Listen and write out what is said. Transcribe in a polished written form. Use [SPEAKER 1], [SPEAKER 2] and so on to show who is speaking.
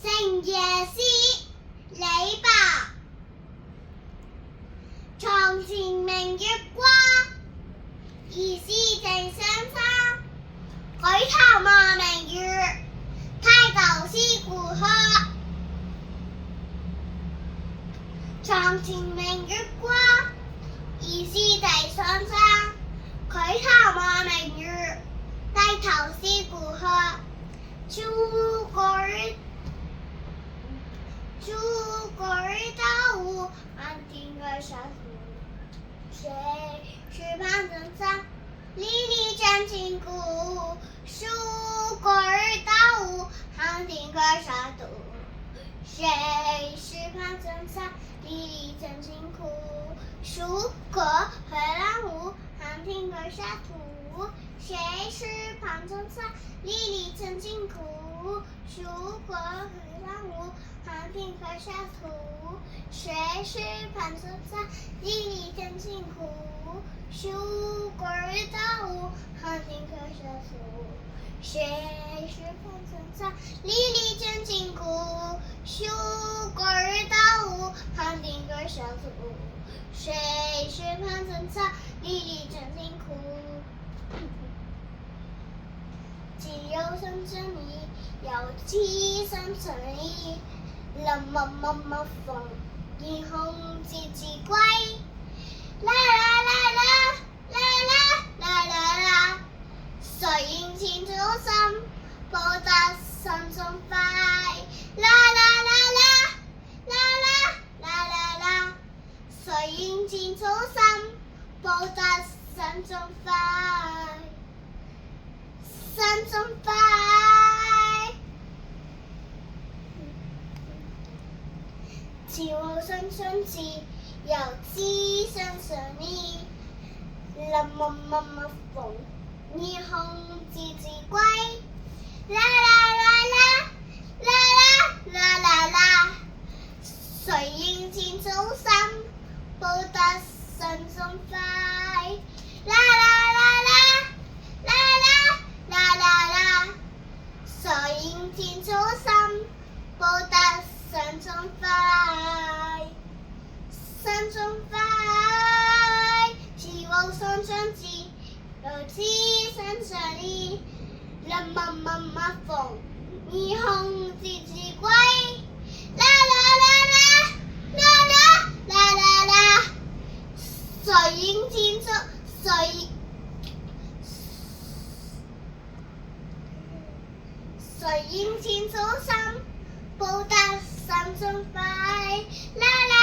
[SPEAKER 1] 成也是李白。床前明月光，疑是地上霜。舉頭望明月，抬頭思故鄉。床前明月光，疑是地上霜。舉頭望明月，低頭思故鄉。出舉當戶，看天歌殺土。誰是潘正三？粒粒真情苦。出舉當戶，看天歌殺土。誰是潘正三？粒粒真情苦。出舉當戶，看天歌殺土。誰是潘正三？粒粒真情苦。出舉當戶，看天歌殺土。誰是潘正三？粒粒真情苦。出舉當戶，看天歌殺土。誰是潘正三？粒粒真情苦。出舉當戶，看天歌殺土。誰是潘正三？粒粒真情苦。既有三千里，有寄三千里。冷漠漠漠風，一紅急急歸。啦啦啦啦，啦啦啦啦啦。誰應千草心，報得三春暉。啦啦啦啦，啦啦啦啦啦。誰應千草心，報得三春暉。三春暉。前後雙雙次，又知三千里。冷漠漠漠風，一紅急急歸。啦啦啦啦，啦啦啦啦啦。誰應千草心，報得三春暉。啦啦啦啦，啦啦啦啦啦。誰應千草心，報得三春暉。三春暉，前後雙雙次，又知三千里。冷漠漠漠風，一紅急急歸。啦啦啦啦，啦啦啦啦啦。誰應千草心，報得三春暉。啦啦。